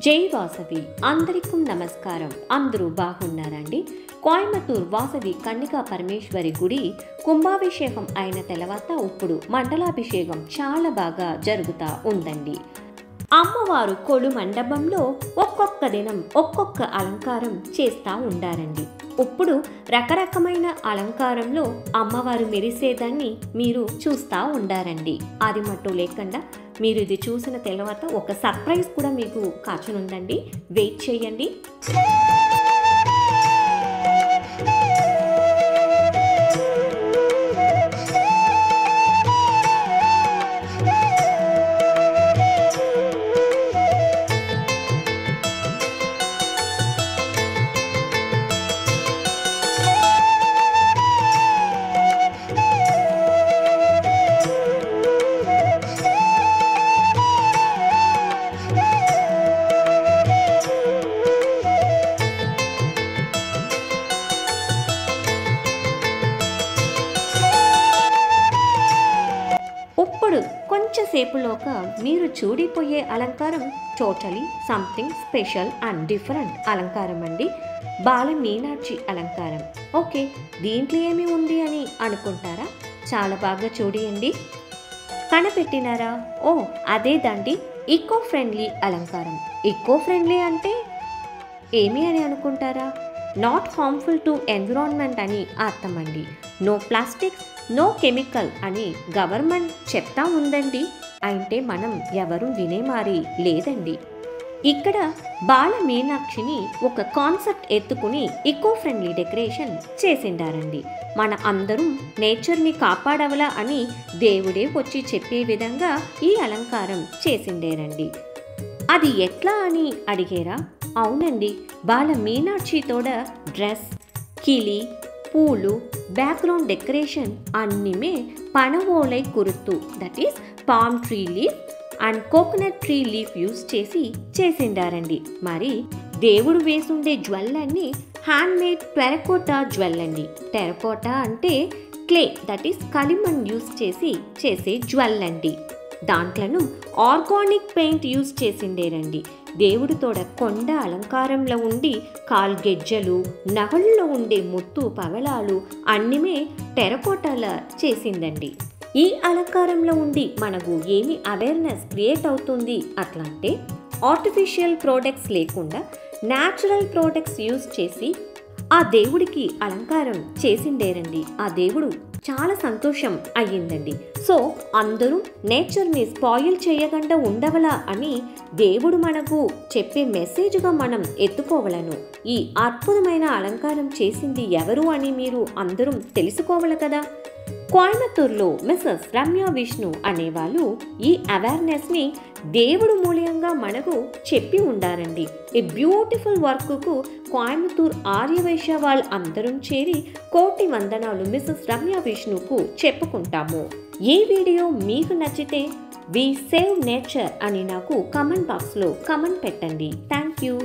జై వాసవి అందరికీ నమస్కారం. అందరూ బాగున్నారండి. కోయంబత్తూర్ వాసవి కన్నికా పరమేశ్వరి గుడి కుంభాభిషేకం అయిన తర్వాత ఇప్పుడు మండలాభిషేకం చాలా బాగా జరుగుతూ ఉందండి. అమ్మవారు కొలు మండపంలో ఒక్కొక్క దినం ఒక్కొక్క అలంకారం చేస్తూ ఉండారండి. ఇప్పుడు రకరకమైన అలంకారంలో అమ్మవారు మెరిసేదాన్ని మీరు చూస్తూ ఉండారండి. అది మట్టు లేకుండా మీరు ఇది చూసిన తర్వాత ఒక సర్ప్రైజ్ కూడా మీకు కాచనుందండి. వెయిట్ చేయండి. ఇప్పుడు కొంచెంసేపులోగా మీరు చూడిపోయే అలంకారం totally something special and different అలంకారం అండి. బాల మీనాక్షి అలంకారం. ఓకే, దీంట్లో ఏమి ఉంది అని అనుకుంటారా? చాలా బాగా చూడండి. కనిపెట్టినారా? ఓ అదేదండి, ఈకో ఫ్రెండ్లీ అలంకారం. ఈకో ఫ్రెండ్లీ అంటే ఏమి అని అనుకుంటారా? నాట్ హార్మ్ఫుల్ టు ఎన్విరాన్మెంట్ అని అర్థం అండి. నో ప్లాస్టిక్స్, నో కెమికల్ అని గవర్నమెంట్ చెప్తా ఉందండి. అంటే మనం ఎవరు వినేమారి లేదండి. ఇక్కడ బాల మీనాక్షిని ఒక కాన్సెప్ట్ ఎత్తుకుని ఈకో ఫ్రెండ్లీ డెకరేషన్ చేసిండారండి. మన అందరం నేచర్ని కాపాడవలా అని దేవుడే వచ్చి చెప్పే విధంగా ఈ అలంకారం చేసిండేరండి. అది ఎట్లా అని అడిగేరా? అవునండి, బాల మీనాక్షితోడ డ్రెస్, కిలి, పూలు, బ్యాక్గ్రౌండ్ డెకరేషన్ అన్నిమే పనవోలై కురుతు, that is palm tree leaf and coconut tree leaf use చేసిండారండి. మరి దేవుడు వేసుండే జ్వెల్లన్నీ హ్యాండ్ మేడ్ టెరకోటా జ్వెల్ అండి. టెరకోటా అంటే క్లే, దట్ ఈస్ களிமண் యూస్ చేసే జ్వెల్ అండి. దాంట్లను ఆర్గానిక్ పెయింట్ యూస్ చేసిండేరండి. దేవుడితోడ కొండ అలంకారంలో ఉండి కాల్గెజ్జలు, నగల్లో ఉండే ముత్తు పవళాలు అన్నిమే టెరకోటాల చేసిందండి. ఈ అలంకారంలో ఉండి మనకు ఏమి అవేర్నెస్ క్రియేట్ అవుతుంది అట్లా అంటే, ఆర్టిఫిషియల్ ప్రోడక్ట్స్ లేకుండా న్యాచురల్ ప్రోడక్ట్స్ యూస్ చేసి ఆ దేవుడికి అలంకారం చేసిండేరండి. ఆ దేవుడు చాలా సంతోషం అయ్యిందండి. సో అందరూ నేచర్ని స్పాయిల్ చేయకుండా ఉండవలా అని దేవుడు మనకు చెప్పే మెసేజ్గా మనం ఎత్తుకోవలను. ఈ అద్భుతమైన అలంకారం చేసింది ఎవరు అని మీరు అందరూ తెలుసుకోవాలి కదా. కోయంబత్తూర్లో మిసెస్ రమ్య విష్ణు అనేవాళ్ళు ఈ అవేర్నెస్ని దేవుడు మూల్యంగా మనకు చెప్పి ఉండారండి. ఈ బ్యూటిఫుల్ వర్క్కు కోయంబత్తూర్ ఆర్యవైశ్య వాళ్ళు అందరం చేరి కోటి వందనాలు మిసెస్ రమ్య విష్ణుకు చెప్పుకుంటాము. ఈ వీడియో మీకు నచ్చితే వి సేవ్ నేచర్ అని నాకు కమెంట్ బాక్స్లో కమెంట్ పెట్టండి. Thank you.